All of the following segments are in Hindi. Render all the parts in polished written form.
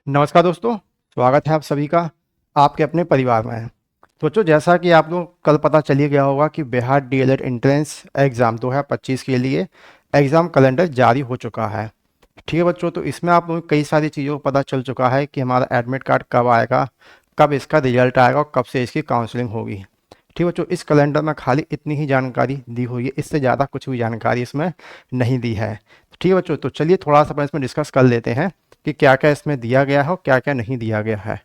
नमस्कार दोस्तों, स्वागत है आप सभी का आपके अपने परिवार में। दोस्तों, जैसा कि आप लोग कल पता चल ही गया होगा कि बिहार डीएलएड एंट्रेंस एग्ज़ाम 2025 के लिए एग्ज़ाम कैलेंडर जारी हो चुका है। ठीक है बच्चों, तो इसमें आप लोगों को कई सारी चीज़ों को पता चल चुका है कि हमारा एडमिट कार्ड कब आएगा, कब इसका रिजल्ट आएगा और कब से इसकी काउंसलिंग होगी। ठीक है बच्चों, इस कैलेंडर में खाली इतनी ही जानकारी दी हुई है, इससे ज़्यादा कुछ भी जानकारी इसमें नहीं दी है। ठीक है बच्चों, तो चलिए थोड़ा सा अपन इसमें डिस्कस कर लेते हैं कि क्या क्या इसमें दिया गया है और क्या क्या नहीं दिया गया है।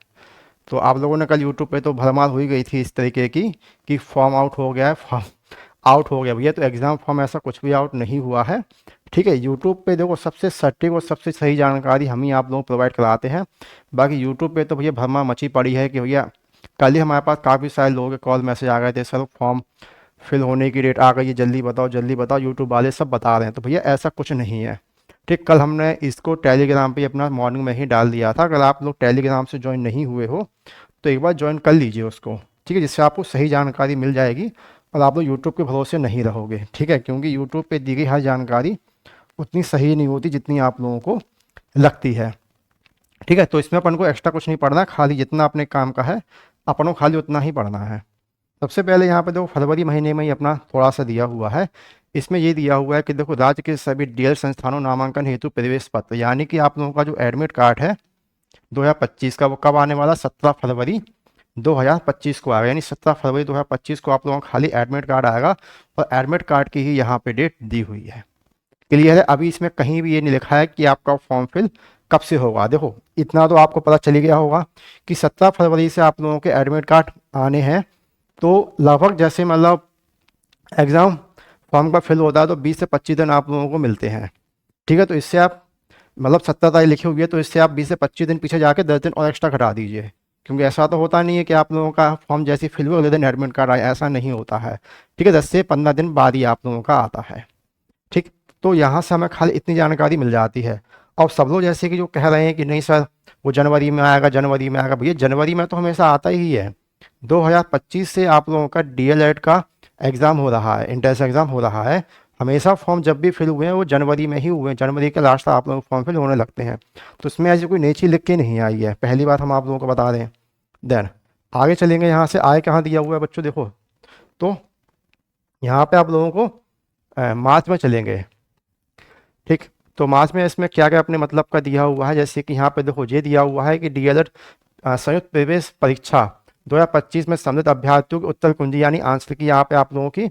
तो आप लोगों ने कल यूट्यूब पे तो भरमार हुई गई थी इस तरीके की कि फॉर्म आउट हो गया है, फॉर्म आउट हो गया भैया। तो एग्ज़ाम फॉर्म ऐसा कुछ भी आउट नहीं हुआ है। ठीक है, यूट्यूब पे देखो सबसे सटीक और सबसे सही जानकारी हम ही आप लोगों को प्रोवाइड कराते हैं। बाकी यूट्यूब पे तो भैया भरमा मची पड़ी है कि भैया कल ही हमारे पास काफ़ी सारे लोगों के कॉल मैसेज आ गए थे, सर फॉर्म फिल होने की डेट आ गई है, जल्दी बताओ, यूट्यूब वाले सब बता रहे हैं। तो भैया ऐसा कुछ नहीं है। ठीक, कल हमने इसको टेलीग्राम पे अपना मॉर्निंग में ही डाल दिया था। अगर आप लोग टेलीग्राम से ज्वाइन नहीं हुए हो तो एक बार ज्वाइन कर लीजिए उसको। ठीक है, जिससे आपको सही जानकारी मिल जाएगी और आप लोग यूट्यूब के भरोसे नहीं रहोगे। ठीक है, क्योंकि यूट्यूब पे दी गई हर जानकारी उतनी सही नहीं होती जितनी आप लोगों को लगती है। ठीक है, तो इसमें अपन को एक्स्ट्रा कुछ नहीं पढ़ना है, खाली जितना अपने काम का है अपन को खाली उतना ही पढ़ना है। सबसे पहले यहाँ पे देखो फरवरी महीने में ही अपना थोड़ा सा दिया हुआ है। इसमें ये दिया हुआ है कि देखो राज्य के सभी डीएल संस्थानों नामांकन हेतु प्रवेश पत्र, यानी कि आप लोगों का जो एडमिट कार्ड है 2025 का, वो कब आने वाला, 17 फरवरी 2025 को आएगा। यानी 17 फरवरी 2025 को आप लोगों का खाली एडमिट कार्ड आएगा और एडमिट कार्ड की ही यहाँ पे डेट दी हुई है। क्लियर है? अभी इसमें कहीं भी ये नहीं लिखा है कि आपका फॉर्म फिल कब से होगा। देखो इतना तो आपको पता चली गया होगा कि 17 फरवरी से आप लोगों के एडमिट कार्ड आने हैं। तो लगभग जैसे मतलब एग्ज़ाम फॉर्म का फिल होता है तो 20 से 25 दिन आप लोगों को मिलते हैं। ठीक है, तो इससे आप मतलब 17 तारीख लिखी हुई है तो इससे आप 20 से 25 दिन पीछे जाके 10 दिन और एक्स्ट्रा घटा दीजिए। क्योंकि ऐसा तो होता नहीं है कि आप लोगों का फॉर्म जैसे ही फिल हुआ अगले दिन एडमिट कार्ड आए, ऐसा नहीं होता है। ठीक है, 10 से 15 दिन बाद ही आप लोगों का आता है। ठीक, तो यहाँ से हमें खाली इतनी जानकारी मिल जाती है। और सब लोग जैसे कि जो कह रहे हैं कि नहीं सर वो जनवरी में आएगा, जनवरी में आएगा, भैया जनवरी में तो हमेशा आता ही है। 2025 से आप लोगों का डीएलएड का एग्ज़ाम हो रहा है, एंट्रेंस एग्ज़ाम हो रहा है। हमेशा फॉर्म जब भी फिल हुए हैं वो जनवरी में ही हुए हैं, जनवरी के लास्ट तक आप लोगों को फॉर्म फिल होने लगते हैं। तो इसमें ऐसी कोई नई चीज़ लिख के नहीं आई है, पहली बात हम आप लोगों को बता दें। देन आगे चलेंगे, यहाँ से आय कहाँ दिया हुआ है बच्चों, देखो तो यहाँ पे आप लोगों को मार्च में चलेंगे। ठीक, तो मार्च में इसमें क्या क्या अपने मतलब का दिया हुआ है, जैसे कि यहाँ पे देखो ये दिया हुआ है कि डीएलएड संयुक्त प्रवेश परीक्षा 2025 में सम्मिलित अभ्यर्थियों की उत्तर कुंजी यानी आंसर की यहाँ पे आप लोगों की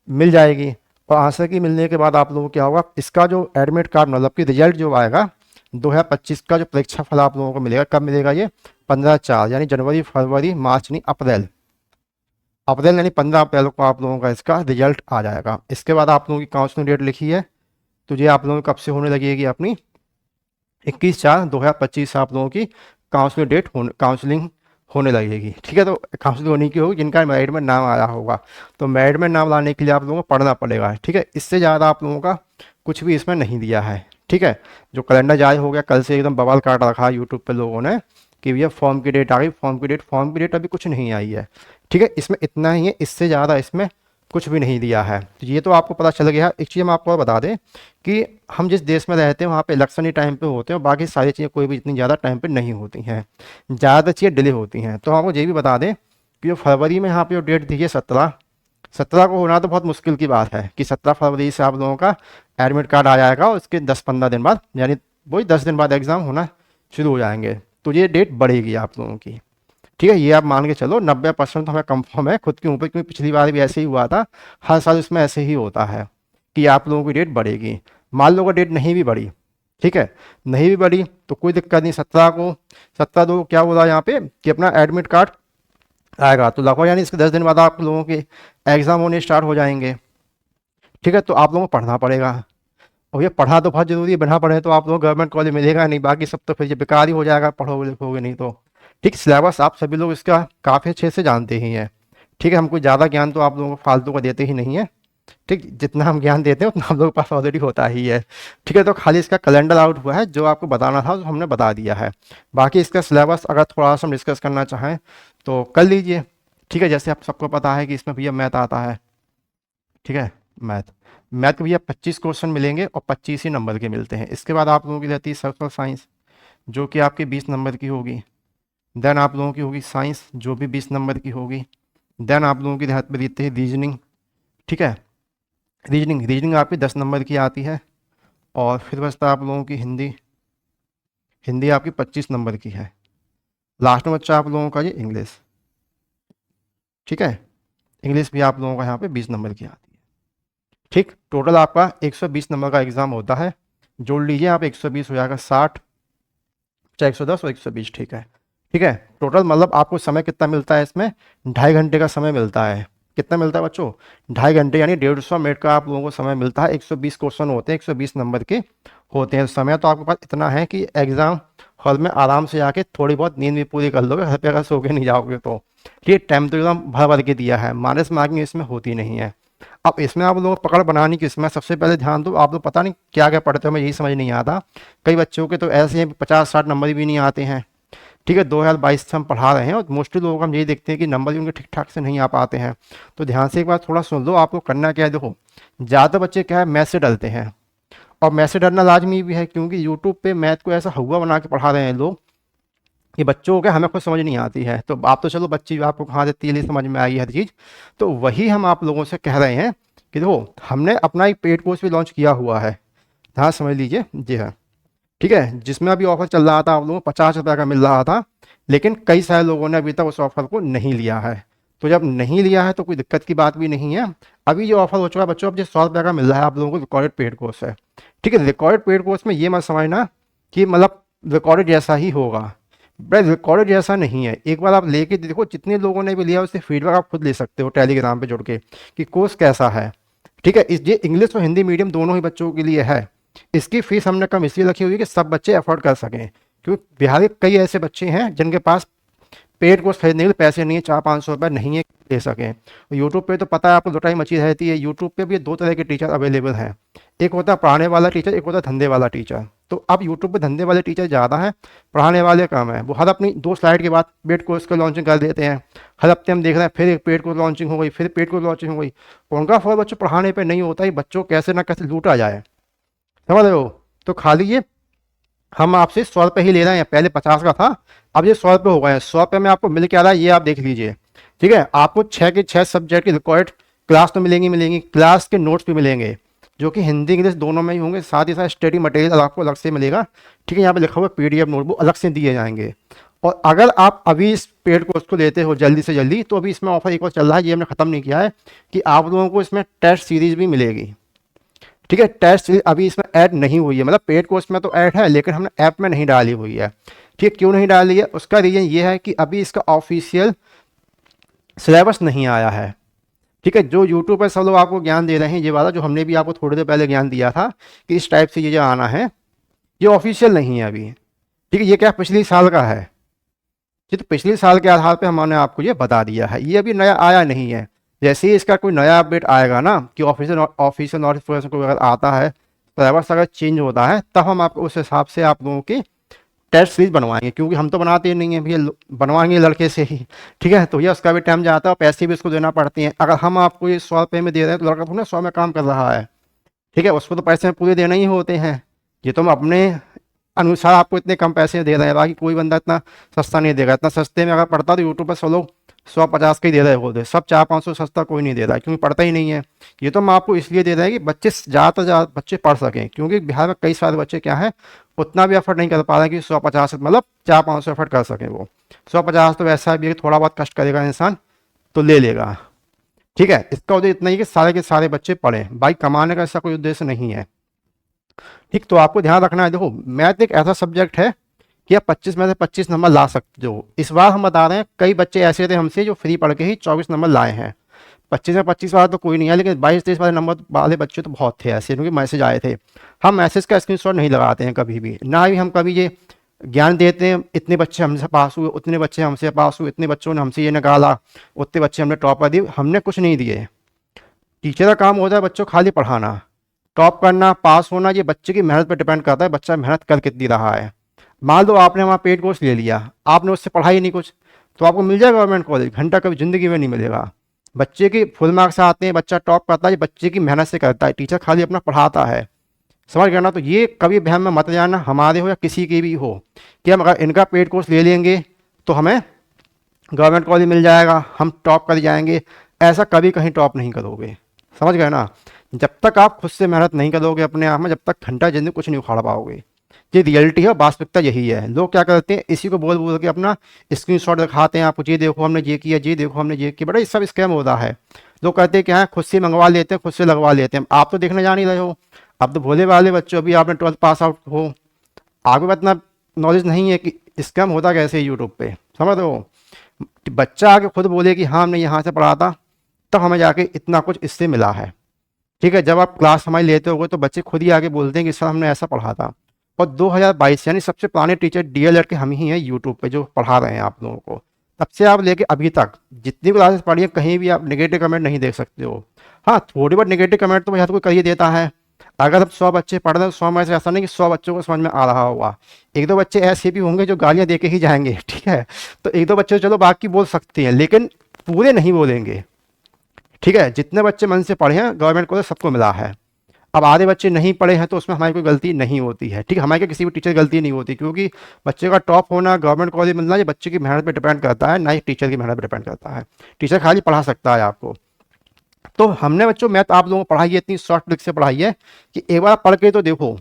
मिल जाएगी। और आंसर की मिलने के बाद आप लोगों को क्या होगा, इसका जो एडमिट कार्ड मतलब कि रिजल्ट जो आएगा 2025 का, जो परीक्षा फल आप लोगों को मिलेगा, कब मिलेगा ये, 15/4 यानी जनवरी फरवरी मार्च नहीं अप्रैल, अप्रैल यानी 15 अप्रैल को आप लोगों का इसका रिजल्ट आ जाएगा। इसके बाद आप लोगों की काउंसलिंग डेट लिखी है, तो ये आप लोगों को कब से होने लगेगी अपनी, 21/4/2025 आप लोगों की काउंसलिंग होने लगेगी। ठीक है, तो काउंसलिंग होने की होगी जिनका मेरिट में नाम आया होगा। तो मेरिट में नाम लाने के लिए आप लोगों को पढ़ना पड़ेगा। ठीक है, इससे ज़्यादा आप लोगों का कुछ भी इसमें नहीं दिया है। ठीक है, जो कैलेंडर जारी हो गया कल से एकदम बवाल काट रखा है यूट्यूब पे लोगों ने कि भैया फॉर्म की डेट आ गई, फॉर्म की डेट अभी कुछ नहीं आई है। ठीक है, इसमें इतना ही है, इससे ज़्यादा इसमें कुछ भी नहीं दिया है। तो ये तो आपको पता चल गया। एक चीज़ हम आपको और बता दें कि हम जिस देश में रहते हैं वहाँ पे इलेक्शन ही टाइम पे होते हैं और बाकी सारी चीज़ें कोई भी इतनी ज़्यादा टाइम पे नहीं होती हैं, ज़्यादा चीज़ें डिले होती हैं। तो आपको ये भी बता दें कि जो फरवरी में यहाँ पे जो डेट दी है 17 को होना तो बहुत मुश्किल की बात है कि 17 फरवरी से आप लोगों का एडमिट कार्ड आ जाएगा और उसके 10-15 दिन बाद यानी वही 10 दिन बाद एग्ज़ाम होना शुरू हो जाएंगे। तो ये डेट बढ़ेगी आप लोगों की। ठीक है, ये आप मान के चलो 90% तो हमें कंफर्म है खुद के ऊपर, क्योंकि पिछली बार भी ऐसे ही हुआ था। हर साल इसमें ऐसे ही होता है कि आप लोगों की डेट बढ़ेगी। मान लो अगर डेट नहीं भी बढ़ी, ठीक है, नहीं भी बढ़ी तो कोई दिक्कत नहीं, 17 को क्या बोला यहाँ पे कि अपना एडमिट कार्ड आएगा, तो लगभग यानी इसके 10 दिन बाद आप लोगों के एग्ज़ाम होने स्टार्ट हो जाएंगे। ठीक है, तो आप लोगों को पढ़ना पड़ेगा। और ये पढ़ा तो बहुत जरूरी है, बिना पढ़े तो आप लोगों को गवर्नमेंट कॉलेज मिलेगा नहीं, बाकी सब तो फिर ये बेकार ही हो जाएगा, पढ़ोगे लिखोगे नहीं तो। ठीक, सिलेबस आप सभी लोग इसका काफ़ी अच्छे से जानते ही हैं। ठीक है, हम कोई ज़्यादा ज्ञान तो आप लोगों को फालतू का देते ही नहीं है। ठीक, जितना हम ज्ञान देते हैं उतना हम लोगों के पास ऑलरेडी होता ही है। ठीक है, तो खाली इसका कैलेंडर आउट हुआ है, जो आपको बताना था तो हमने बता दिया है। बाकी इसका सिलेबस अगर थोड़ा सा हम डिस्कस करना चाहें तो कर लीजिए। ठीक है, जैसे आप सबको पता है कि इसमें भैया मैथ आता है। ठीक है, मैथ मैथ के भैया 25 क्वेश्चन मिलेंगे और 25 ही नंबर के मिलते हैं। इसके बाद आप लोगों की रहती है सोशल साइंस, जो कि आपकी 20 नंबर की होगी। देन आप लोगों की होगी साइंस, जो भी 20 नंबर की होगी। देन आप लोगों की ध्यान में देते हैं रीजनिंग, ठीक है। रीजनिंग आपकी 10 नंबर की आती है। और फिर बचता है आप लोगों की हिंदी। हिंदी आपकी 25 नंबर की है। लास्ट में बच्चा आप लोगों का ये इंग्लिश, ठीक है। इंग्लिश भी आप लोगों का यहाँ पे 20 नंबर की आती है, ठीक। टोटल आपका 120 नंबर का एग्जाम होता है। जोड़ लीजिए आप, 120 हो जाएगा 60, चाहे 110 और 120, ठीक है। ठीक है, टोटल मतलब आपको समय कितना मिलता है इसमें, 2.5 घंटे का समय मिलता है। कितना मिलता है बच्चों, 2.5 घंटे, यानी 150 मिनट का आप लोगों को समय मिलता है। 120 क्वेश्चन होते हैं, 120 नंबर के होते हैं। समय तो आपके पास इतना है कि एग्जाम हॉल में आराम से जाके थोड़ी बहुत नींद भी पूरी कर लोगे, घर पे अगर सो के नहीं जाओगे तो। ये टाइम तो एकदम भर भर के दिया है, माइनस मार्किंग इसमें होती नहीं है। अब इसमें आप लोगों को पकड़ बनानी कि इसमें सबसे पहले ध्यान दो, आप लोग पता नहीं क्या क्या पढ़ते हो, मैं यही समझ नहीं आता। कई बच्चों के तो ऐसे हैं 50-60 नंबर भी नहीं आते हैं, ठीक है। 2022 से हम पढ़ा रहे हैं और मोस्टली लोगों को हम यही देखते हैं कि नंबर भी उनके ठीक ठाक से नहीं आ पाते हैं। तो ध्यान से एक बार थोड़ा सुन लो, आपको करना क्या है। देखो, ज़्यादा बच्चे क्या है, मैथ से डरते हैं, और मैथ से डरना लाजमी भी है, क्योंकि यूट्यूब पे मैथ को ऐसा हुआ बना के पढ़ा रहे हैं लोग कि बच्चों को क्या, हमें खुद समझ नहीं आती है। तो आप तो चलो बच्ची आपको कहाँ से तीली समझ में आई हर चीज़। तो वही हम आप लोगों से कह रहे हैं कि देखो, हमने अपना एक पेड कोर्स भी लॉन्च किया हुआ है, हाँ समझ लीजिए, जी हाँ, ठीक है। जिसमें अभी ऑफर चल रहा था, आप लोगों को 50 रुपये का मिल रहा था, लेकिन कई सारे लोगों ने अभी तक उस ऑफर को नहीं लिया है। तो जब नहीं लिया है तो कोई दिक्कत की बात भी नहीं है। अभी जो ऑफर हो चुका है बच्चों, अब जो 100 रुपये का मिल रहा है आप लोगों को, रिकॉर्डेड पेड कोर्स है, ठीक है। रिकॉर्डेड पेड कोर्स में ये मत समझना कि मतलब रिकॉर्डेड जैसा ही होगा, बस रिकॉर्डेड जैसा नहीं है। एक बार आप लेके देखो, जितने लोगों ने भी लिया उससे फीडबैक आप खुद ले सकते हो टेलीग्राम पे जुड़ के कि कोर्स कैसा है, ठीक है। इस ये इंग्लिश और हिंदी मीडियम दोनों ही बच्चों के लिए है। इसकी फीस हमने कम इसलिए रखी हुई है कि सब बच्चे अफोर्ड कर सकें, क्योंकि बिहार के कई ऐसे बच्चे हैं जिनके पास पेड कोर्स खरीदने के लिए पैसे नहीं है, 400-500 रुपये नहीं है ले सकें। यूट्यूब पे तो पता है आपको, लुटाई मची रहती है। यूट्यूब पे भी 2 तरह के टीचर अवेलेबल हैं, एक होता है पढ़ाने वाला टीचर, एक होता है धंधे वाला टीचर। तो अब यूट्यूब पे धंधे वाले टीचर ज़्यादा हैं, पढ़ाने वाले कम है। वो हर अपनी 2 स्लाइड के बाद पेड कोर्स का लॉन्चिंग कर देते हैं। हर हफ्ते हम देख रहे हैं फिर एक पेड कोर्स लॉन्चिंग हो गई, फिर पेड कोर्स लॉन्चिंग हो गई। उनका फॉर बच्चों पढ़ाने पर नहीं होता है, बच्चों कैसे ना कैसे लूटा जाए, समझ रहे हो। तो खाली ये हम आपसे 100 रुपये ही ले रहे हैं, पहले 50 का था, अब ये 100 रुपये हो गए हैं। 100 रुपये में आपको मिल क्या रहा है ये आप देख लीजिए, ठीक है। आपको 6 के 6 सब्जेक्ट की रिकॉर्ड क्लास तो मिलेंगी, क्लास के नोट्स भी मिलेंगे, जो कि हिंदी इंग्लिश दोनों में ही होंगे। साथ ही साथ स्टडी मटेरियल आपको अलग से मिलेगा, ठीक है। यहाँ पे लिखा हुआ PDF नोटबुक अलग से दिए जाएंगे। और अगर आप अभी इस पेड कोर्स को लेते हो जल्दी से जल्दी, तो अभी इसमें ऑफर एक और चल रहा है, ये हमने ख़त्म नहीं किया है, कि आप लोगों को इसमें टेस्ट सीरीज भी मिलेगी, ठीक है। टेस्ट सीरीज अभी इसमें ऐड नहीं हुई है, मतलब पेड कोर्स में तो ऐड है, लेकिन हमने ऐप में नहीं डाली हुई है, ठीक है। क्यों नहीं डाली है, उसका रीज़न ये है कि अभी इसका ऑफिशियल सिलेबस नहीं आया है, ठीक है। जो यूट्यूब पर सब लोग आपको ज्ञान दे रहे हैं, ये वाला जो हमने भी आपको थोड़ी देर पहले ज्ञान दिया था कि इस टाइप से ये जो आना है, ये ऑफिशियल नहीं है अभी, ठीक है। ये क्या पिछले साल का है, ये तो पिछले साल के आधार पे हमने आपको ये बता दिया है, ये अभी नया आया नहीं है। जैसे ही इसका कोई नया अपडेट आएगा ना, कि ऑफिशियल नोटिफिकेशन कोई अगर आता है, सिलेबस अगर चेंज होता है, तब हम आपको उस हिसाब से आप लोगों की टेस्ट सीरीज बनवाएंगे, क्योंकि हम तो बनाते ही नहीं है भैया, बनवाएंगे लड़के से ही, ठीक है। तो ये उसका भी टाइम जाता है और पैसे भी उसको देना पड़ते हैं। अगर हम आपको ये 100 रुपये में दे रहे हैं, तो लड़का थोड़ा 100 में काम कर रहा है, ठीक है। उसको तो पैसे पूरे देने ही होते हैं। ये तो हम अपने अनुसार आपको इतने कम पैसे दे रहे हैं, बाकी कोई बंदा इतना सस्ता नहीं देगा। इतना सस्ते में अगर पड़ता तो यूट्यूब पर सब लोग 150 के ही दे रहे होते, सब 400-500 सस्ता कोई नहीं दे रहा है, क्योंकि पढ़ता ही नहीं है। ये तो हम आपको इसलिए दे रहे हैं कि बच्चे ज़्यादा से ज़्यादा बच्चे पढ़ सकें, क्योंकि बिहार में कई सारे बच्चे क्या है, उतना भी एफर्ट नहीं कर पा रहे हैं कि 150 मतलब 400-500 एफर्ट कर सकें। वो 150 तो वैसा भी है कि थोड़ा बहुत कष्ट करेगा इंसान तो ले लेगा, ठीक है। इसका उद्देश्य इतना ही कि सारे के सारे बच्चे पढ़ें, भाई कमाने का ऐसा कोई उद्देश्य नहीं है, ठीक। तो आपको ध्यान रखना है, देखो मैथ एक ऐसा सब्जेक्ट है कि आप 25 में से 25 नंबर ला सकते हो। इस बार हम बता रहे हैं, कई बच्चे ऐसे थे हमसे जो फ्री पढ़ के ही 24 नंबर लाए हैं। 25 में 25 वाला तो कोई नहीं है, लेकिन 22-23 वाले नंबर वाले बच्चे तो बहुत थे ऐसे, क्योंकि मैसेज आए थे। हम मैसेज का स्क्रीनशॉट नहीं लगाते हैं कभी भी, ना ही हम कभी ये ज्ञान देते हैं इतने बच्चे हमसे पास हुए, उतने बच्चे हमसे पास हुए, इतने बच्चों ने हमसे ये निकाला, उतने बच्चे हमने टॉपर दिए, हमने कुछ नहीं दिए। टीचर का काम होता है बच्चों खाली पढ़ाना, टॉप करना, पास होना ये बच्चे की मेहनत पर डिपेंड करता है, बच्चा मेहनत कर कितनी रहा है। मान लो आपने वहाँ पेड कोर्स ले लिया, आपने उससे पढ़ाई नहीं कुछ, तो आपको मिल जाएगा गवर्नमेंट कॉलेज, घंटा कभी ज़िंदगी में नहीं मिलेगा। बच्चे की फुल मार्क्स आते हैं, बच्चा टॉप करता है, ये बच्चे की मेहनत से करता है, टीचर खाली अपना पढ़ाता है, समझ गए ना। तो ये कभी वहम में मत जाना, हमारे हो या किसी के भी हो, कि हम अगर इनका पेड कोर्स ले लेंगे तो हमें गवर्नमेंट कॉलेज मिल जाएगा, हम टॉप कर जाएंगे। ऐसा कभी कहीं टॉप नहीं करोगे, समझ गए ना। जब तक आप खुद से मेहनत नहीं करोगे अपने आप में, जब तक घंटा जिंदगी कुछ नहीं उखाड़ पाओगे। ये रियलिटी है, वास्तविकता यही है। लोग क्या करते हैं, इसी को बोल बोल के अपना स्क्रीनशॉट दिखाते हैं आपको, ये देखो हमने ये किया, ये देखो हमने ये किया। बड़ा ये सब स्कैम होता है। लोग कहते हैं कि हाँ खुद से मंगवा लेते हैं, खुद से लगवा लेते हैं। आप तो देखने जा नहीं रहे हो, आप तो भोले वाले बच्चों, अभी आपने 12th पास आउट हो, आपको इतना नॉलेज नहीं है कि स्कैम होता कैसे है यूट्यूब पे, समझ रहे हो। बच्चा आके खुद बोले कि हाँ हमने यहाँ से पढ़ा था, तब हमें जाके इतना कुछ इससे मिला है। ठीक है, जब आप क्लास हमारी लेते होगे तो बच्चे खुद ही आके बोलते हैं कि सर हमने ऐसा पढ़ा था। और 2022 यानी सबसे पुराने टीचर डीएलएड के हम ही हैं यूट्यूब पे जो पढ़ा रहे हैं आप लोगों को। तब से आप लेके अभी तक जितनी क्लासेस पढ़ी है, कहीं भी आप नेगेटिव कमेंट नहीं देख सकते हो। हाँ थोड़ी बहुत नेगेटिव कमेंट तो भैया तो कोई कर ही देता है। अगर अब 100 बच्चे पढ़ रहे हैं तो 100 में से ऐसा नहीं कि 100 बच्चों को समझ में आ रहा होगा। एक दो बच्चे ऐसे भी होंगे जो गालियाँ दे के ही जाएंगे, ठीक है। तो एक दो बच्चे चलो बाकी बोल सकते हैं, लेकिन पूरे नहीं बोलेंगे। ठीक है, जितने बच्चे मन से पढ़े हैं गवर्नमेंट कॉलेज सबको मिला है। अब आधे बच्चे नहीं पढ़े हैं तो उसमें हमारी कोई गलती नहीं होती है। ठीक है, हमारी किसी भी टीचर गलती नहीं होती, क्योंकि बच्चे का टॉप होना, गवर्नमेंट कॉलेज मिलना, ये बच्चे की मेहनत पे डिपेंड करता है, ना ही टीचर की मेहनत पे डिपेंड करता है। टीचर खाली पढ़ा सकता है आपको। तो हमने बच्चों मैथ आप लोगों को पढ़ाई है, इतनी शॉर्ट ट्रिक से पढ़ाई है कि एक बार पढ़ के तो देखो।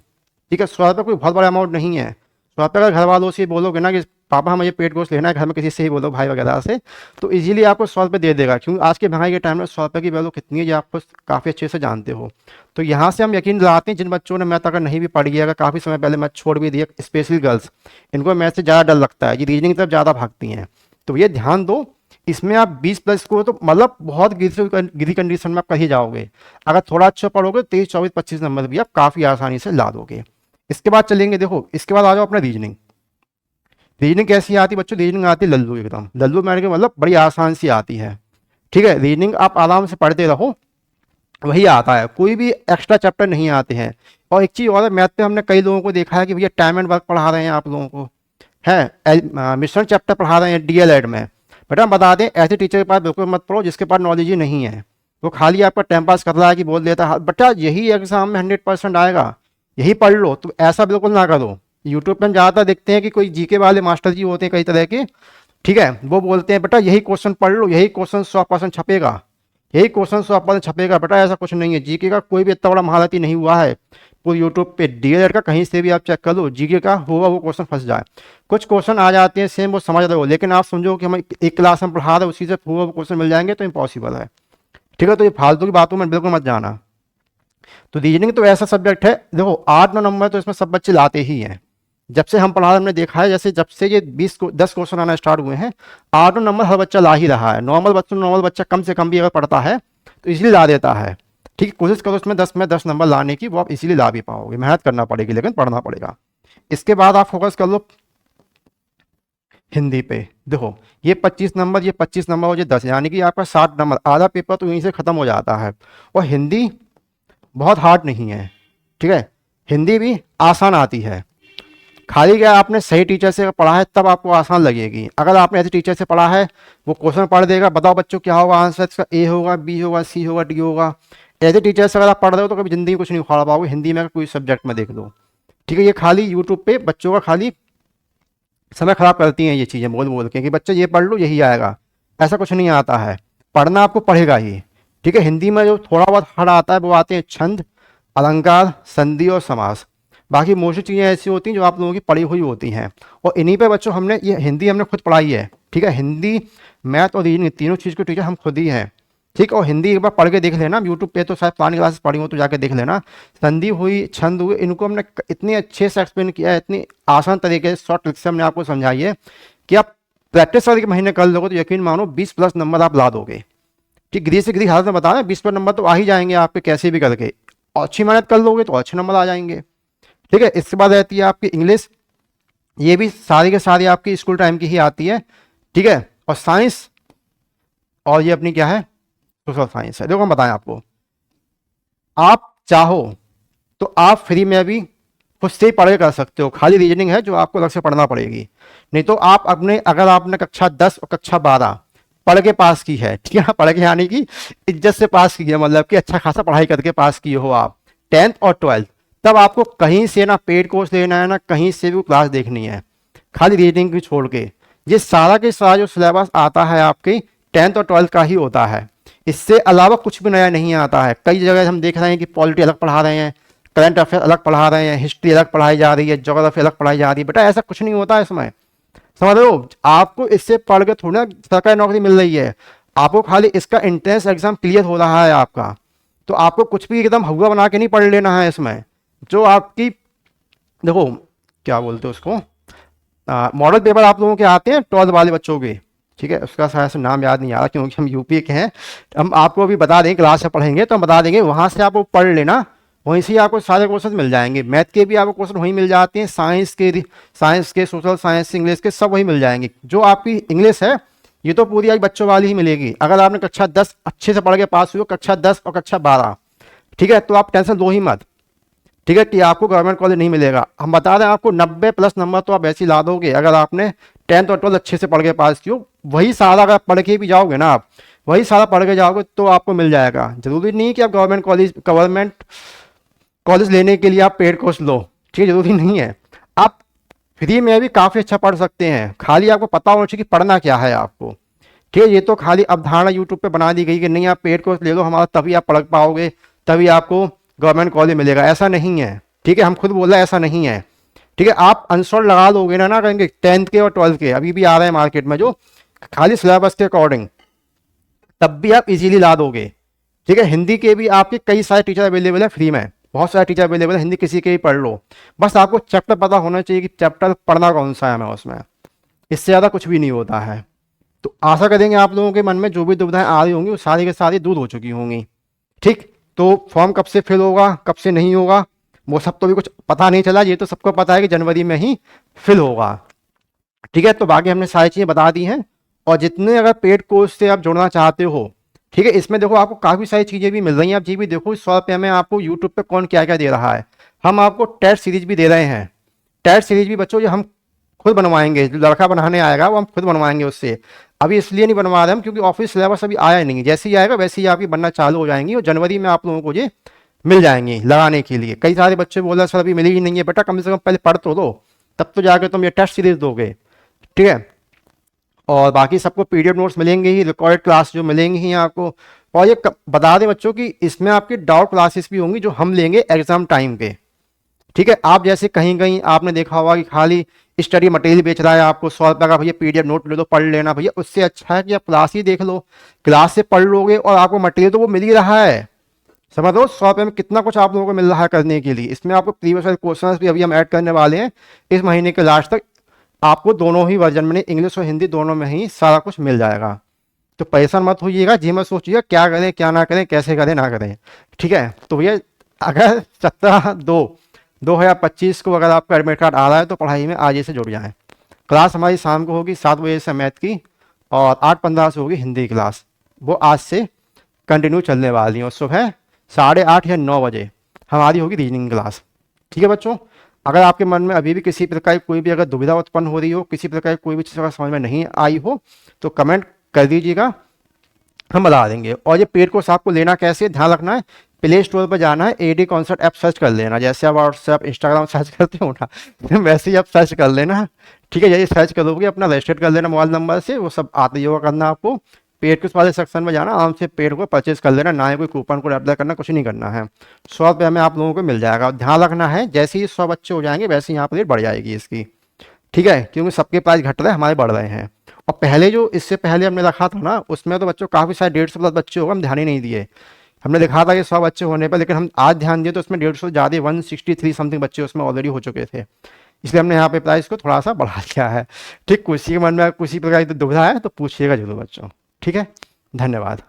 ठीक है, 100 रुपये कोई बहुत बड़ा अमाउंट नहीं है। 100 रुपये अगर घर वालों से बोलोगे ना कि पापा हमें ये पेड कोर्स लेना है, घर में किसी से ही बोलो, भाई वगैरह से, तो इजीली आपको 100 रुपये दे देगा। क्योंकि आज के महंगाई के टाइम में 100 रुपये की वैल्यू कितनी है ये आपको काफ़ी अच्छे से जानते हो। तो यहाँ से हम यकीन दिलाते हैं जिन बच्चों ने मैथ अगर नहीं भी पढ़ी है, अगर काफ़ी समय पहले मैथ छोड़ भी दिया, स्पेशली गर्ल्स, इनको मैथ से ज़्यादा डर लगता है, ये रीजनिंग की तरफ ज़्यादा भागती हैं। तो ये ध्यान दो, इसमें आप 20+ को तो मतलब बहुत गिरी कंडीशन में आप कहीं जाओगे। अगर थोड़ा अच्छा पढ़ोगे 23, 24, 25 नंबर भी आप काफ़ी आसानी से ला दोगे। इसके बाद चलेंगे, देखो इसके बाद आ जाओ अपना रीजनिंग। रीजनिंग कैसी आती है बच्चों, रीजनिंग आती है लल्लू एकदम, लल्लू मैंने मतलब बड़ी आसान सी आती है। ठीक है, रीजनिंग आप आराम से पढ़ते रहो, वही आता है, कोई भी एक्स्ट्रा चैप्टर नहीं आते हैं। और एक चीज़ और है, मैथ पे हमने कई लोगों को देखा है कि भैया टाइम एंड वर्क पढ़ा रहे हैं आप लोगों को, है मिश्रण चैप्टर पढ़ा रहे हैं डीएलएड में। बेटा बता दें, ऐसे टीचर के पास बिल्कुल मत पढ़ो जिसके पास नॉलेज ही नहीं है, वो खाली आपका टाइम पास कर रहा है कि बोल देता है बेटा यही एग्जाम में 100% आएगा, यही पढ़ लो। तो ऐसा बिल्कुल ना करो। यूट्यूब पर हम ज़्यादातर देखते हैं कि कोई जीके वाले मास्टर जी होते हैं कई तरह के, ठीक है, वो बोलते हैं बेटा यही क्वेश्चन पढ़ लो, यही क्वेश्चन 100% छपेगा, यही क्वेश्चन 100% छपेगा। बेटा ऐसा कुछ नहीं है, जीके का कोई भी इतना बड़ा महारथी नहीं हुआ है पूरे यूट्यूब पे। डीएलएड का कहीं से भी आप चेक कर लो, जीके का होगा वो क्वेश्चन फंस जाए। कुछ क्वेश्चन आ जाते हैं सेम, वो समझ रहे हो, लेकिन आप समझो कि हम एक क्लास में पढ़ा रहे उसी से हुआ वो क्वेश्चन मिल जाएंगे, तो इम्पॉसिबल है। ठीक है, तो ये फालतू की बातों में बिल्कुल मत जाना। तो रीजनिंग तो ऐसा सब्जेक्ट है, देखो 8-9 नंबर तो इसमें सब बच्चे लाते ही हैं। जब से हम पढ़ा हमने देखा है, जैसे जब से ये 10 क्वेश्चन आना स्टार्ट हुए हैं, 8 नंबर हर बच्चा ला ही रहा है। नॉर्मल बच्चा कम से कम भी अगर पढ़ता है तो इसलिए ला देता है। ठीक है, कोशिश करो उसमें 10 में 10 नंबर लाने की, वो आप इसीलिए ला भी पाओगे। मेहनत करना पड़ेगी लेकिन पढ़ना पड़ेगा। इसके बाद आप फोकस कर लो हिंदी पे। देखो ये 25 नंबर, ये 25 नंबर और ये 10, यानी कि आपका 60 नंबर, आधा पेपर तो यहीं से खत्म हो जाता है। और हिंदी बहुत हार्ड नहीं है, ठीक है, हिंदी भी आसान आती है। खाली क्या आपने सही टीचर से पढ़ा है तब आपको आसान लगेगी। अगर आपने ऐसे टीचर से पढ़ा है, वो क्वेश्चन पढ़ देगा, बताओ बच्चों क्या होगा आंसर, इसका ए होगा, बी होगा, सी होगा, डी होगा। ऐसे टीचर से अगर आप पढ़ रहे हो तो कभी जिंदगी कुछ नहीं उखाड़ पाओगे। हिंदी में कोई सब्जेक्ट में देख लो, ठीक है। ये खाली यूट्यूब पे बच्चों का खाली समय खराब करती हैं ये चीज़ें बोल बोल के कि बच्चे ये पढ़ लो यही आएगा, ऐसा कुछ नहीं आता है। पढ़ना आपको पढ़ेगा ही। ठीक है, हिंदी में जो थोड़ा बहुत हार्ड आता है वो आते हैं छंद, अलंकार, संधि और समास। बाकी मोस्टली चीज़ें ऐसी होती हैं जो आप लोगों की पढ़ी हुई होती हैं, और इन्हीं पे बच्चों हमने ये हिंदी हमने खुद पढ़ाई है। ठीक है, हिंदी, मैथ और रीजनिंग तीनों चीज़ के टीचर हम खुद ही हैं। ठीक, और हिंदी एक बार पढ़ के देख लेना, यूट्यूब पे तो शायद पुरानी क्लासेस पढ़ी हो तो जाके देख लेना। संधि हुई, छंद हुए, इनको हमने इतने अच्छे से एक्सप्लेन किया है, इतनी आसान तरीके से शॉर्ट ट्रिक से हमने आपको समझाई है कि आप प्रैक्टिस वाले के महीने कर लोगे तो यकीन मानो 20+ नंबर आप ला दोगे। ठीक, गिरी से गिरी हालत में बता रहे हैं 20+ नंबर तो आ ही जाएंगे आपके कैसे भी करके, और अच्छी मेहनत कर लोगे तो अच्छे नंबर आ जाएंगे। ठीक है, इसके बाद रहती है आपकी इंग्लिश, ये भी सारी के सारी आपकी स्कूल टाइम की ही आती है। ठीक है, और साइंस, और ये अपनी क्या है, सोशल साइंस है। देखो हम बताएं आपको, आप चाहो तो आप फ्री में भी खुद से ही पढ़ के कर सकते हो, खाली रीजनिंग है जो आपको अलग से पढ़ना पड़ेगी। नहीं तो आप अपने, अगर आपने कक्षा 10 और कक्षा 12 पढ़ के पास की है, ठीक है, पढ़ के यानी कि इज्जत से पास की है, मतलब कि अच्छा खासा पढ़ाई करके पास किए हो आप 10th और 12th, तब आपको कहीं से ना पेड कोर्स लेना है ना कहीं से भी क्लास देखनी है, खाली रीडिंग की छोड़ के। ये सारा के सारा जो सिलेबस आता है आपके 10th और 12th का ही होता है, इससे अलावा कुछ भी नया नहीं आता है। कई जगह हम देख रहे हैं कि पॉलिटी अलग पढ़ा रहे हैं, करंट अफेयर अलग पढ़ा रहे हैं, हिस्ट्री अलग पढ़ाई जा रही है, ज्योग्राफी अलग पढ़ाई जा रही है। बेटा ऐसा कुछ नहीं होता है इसमें, समझ रहे हो? आपको इससे पढ़ के थोड़ी ना सरकारी नौकरी मिल रही है, आपको खाली इसका एंट्रेंस एग्जाम क्लियर हो रहा है आपका। तो आपको कुछ भी एकदम हुआ बना के नहीं पढ़ लेना है इसमें। जो आपकी देखो क्या बोलते हैं उसको, मॉडल पेपर आप लोगों के आते हैं 12th वाले बच्चों के, ठीक है, उसका शायद से नाम याद नहीं आ रहा क्योंकि हम यूपी के हैं। हम आपको अभी बता दें, क्लास से पढ़ेंगे तो हम बता देंगे, वहाँ से आप पढ़ लेना, वहीं से आपको सारे क्वेश्चन मिल जाएंगे। मैथ के भी आपको क्वेश्चन वहीं मिल जाते हैं, साइंस के, सोशल साइंस, इंग्लिश के सब वही मिल जाएंगे। जो आपकी इंग्लिश है ये तो पूरी आज बच्चों वाली ही मिलेगी। अगर आपने कक्षा 10 अच्छे से पढ़ के पास हुए, कक्षा 10 और कक्षा 12, ठीक है, तो आप टेंशन लो ही मत, ठीक है, कि आपको गवर्नमेंट कॉलेज नहीं मिलेगा। हम बता रहे हैं आपको 90+ नंबर तो आप ऐसे ही ला दोगे अगर आपने 10th और 12th अच्छे से पढ़ के पास किया। वही सारा अगर पढ़ के भी जाओगे ना, आप वही सारा पढ़ के जाओगे तो आपको मिल जाएगा। जरूरी नहीं कि आप गवर्नमेंट कॉलेज लेने के लिए आप पेड कोर्स लो, ठीक है, जरूरी नहीं है। आप फ्री में भी काफ़ी अच्छा पढ़ सकते हैं, खाली आपको पता होना चाहिए कि पढ़ना क्या है आपको, ठीक है। ये तो खाली अवधारणा यूट्यूब पे बना दी गई कि नहीं आप पेड कोर्स ले लो हमारा तभी आप पढ़ पाओगे, तभी आपको गवर्नमेंट कॉलेज मिलेगा, ऐसा नहीं है, ठीक है। हम खुद बोल रहे हैं ऐसा नहीं है, ठीक है। आप आंसर लगा लोगे ना कहेंगे 10th के और 12th के अभी भी आ रहे हैं मार्केट में जो खाली सिलेबस के अकॉर्डिंग, तब भी आप इजीली ला दोगे, ठीक है। हिंदी के भी आपके कई सारे टीचर अवेलेबल है फ्री में, बहुत सारे टीचर अवेलेबल है, हिंदी किसी के भी पढ़ लो। बस आपको चैप्टर पता होना चाहिए कि चैप्टर पढ़ना कौन सा है हमें उसमें, इससे ज़्यादा कुछ भी नहीं होता है। तो आशा करेंगे आप लोगों के मन में जो भी दुविधाएं आ रही होंगी वो सारी की सारी दूर हो चुकी होंगी, ठीक। तो फॉर्म कब से फिल होगा कब से नहीं होगा वो सब तो भी कुछ पता नहीं चला, ये तो सबको पता है कि जनवरी में ही फिल होगा, ठीक है। तो बाकी हमने सारी चीज़ें बता दी हैं। और जितने अगर पेड कोर्स से आप जुड़ना चाहते हो, ठीक है, इसमें देखो आपको काफ़ी सारी चीज़ें भी मिल रही हैं। आप जी भी देखो 100 रुपये में आपको यूट्यूब पे कौन क्या क्या दे रहा है। हम आपको टेस्ट सीरीज भी दे रहे हैं, टेस्ट सीरीज भी बच्चों ये हम खुद बनवाएंगे, जो लड़का बनाने आएगा वो हम खुद बनवाएंगे उससे। अभी इसलिए नहीं बनवा रहे हम क्योंकि ऑफिस सिलेबस अभी आया नहीं, जैसे ही आएगा वैसे ही आपकी बनना चालू हो जाएंगी और जनवरी में आप लोगों को ये मिल जाएंगी लगाने के लिए। कई सारे बच्चे बोल रहे हैं सर अभी मिली ही नहीं है, बेटा कम से कम पहले पढ़ तो दो, तब तो जाकर तुम ये टेस्ट सीरीज दोगे, ठीक है। और बाकी सबको पीडीएफ नोट्स मिलेंगे ही, रिकॉर्डेड क्लास जो मिलेंगी ही आपको। और ये बता दें बच्चों कि इसमें आपकी डाउट क्लासेस भी होंगी जो हम लेंगे एग्जाम टाइम पे, ठीक है। आप जैसे कहीं कहीं आपने देखा होगा कि खाली स्टडी मटेरियल बेच रहा है आपको 100 रुपये का, भैया पीडीएफ नोट ले लो पढ़ लेना, भैया उससे अच्छा है कि आप क्लास ही देख लो, क्लास से पढ़ लोगे और आपको मटेरियल तो वो मिल ही रहा है। समझ लो 100 रुपये में कितना कुछ आप लोगों को मिल रहा है करने के लिए। इसमें आपको प्रीवियस वाले क्वेश्चन भी अभी हम ऐड करने वाले हैं इस महीने के लास्ट तक, आपको दोनों ही वर्जन में, इंग्लिश और हिंदी दोनों में ही सारा कुछ मिल जाएगा। तो परेशान मत होइएगा, जी मत सोचिएगा क्या करें क्या ना करें, कैसे करें ना करें, ठीक है। तो भैया अगर 17/2/2025 को अगर आपका एडमिट कार्ड आ रहा है तो पढ़ाई में आज ही से जुड़ जाएं। क्लास हमारी शाम को होगी 7 बजे से मैथ की और 8:15 से होगी हिंदी क्लास, वो आज से कंटिन्यू चलने वाली है। और सुबह 8:30 या 9 बजे हमारी होगी रीजनिंग क्लास, ठीक है बच्चों। अगर आपके मन में अभी भी किसी प्रकार की कोई भी अगर दुविधा उत्पन्न हो रही हो, किसी प्रकार की कोई भी चीज़ अगर समझ में नहीं आई हो तो कमेंट कर दीजिएगा, हम बता देंगे। और ये पेड कोर्स आपको लेना कैसे, ध्यान रखना है, प्ले स्टोर पर जाना है, एडी कॉन्सर्ट ऐप सर्च कर लेना, जैसे आप व्हाट्सएप इंस्टाग्राम सर्च करते हो ना वैसे ही आप सर्च कर लेना, ठीक है। यही सर्च करोगे अपना रजिस्टर कर लेना मोबाइल नंबर से, वो सब आते ही होगा करना आपको। पेड कोर्स वाले सेक्शन में जाना, आराम से पेड को परचेज कर लेना, ना ही कोई कूपन कोड अप्लाई करना, कुछ नहीं करना है। 100 रुपये में आप लोगों को मिल जाएगा। ध्यान रखना है जैसे ही 100 बच्चे हो जाएंगे वैसे ही यहाँ पर रेट बढ़ जाएगी इसकी, ठीक है, क्योंकि सबके प्राइस घट रहे हैं हमारे बढ़ रहे हैं। और पहले जो इससे पहले हमने रखा था ना उसमें तो बच्चों काफ़ी सारे 150+ बच्चे होगा, हम ध्यान ही नहीं दिए। हमने देखा था कि 100 बच्चे होने पर, लेकिन हम आज ध्यान दिए तो उसमें 150 से ज़्यादा 163 समथिंग बच्चे उसमें ऑलरेडी हो चुके थे, इसलिए हमने यहाँ पे प्राइस को थोड़ा सा बढ़ा दिया है, ठीक। किसी के मन में किसी प्रकार की दुविधा है तो पूछिएगा जरूर बच्चों, ठीक है। धन्यवाद।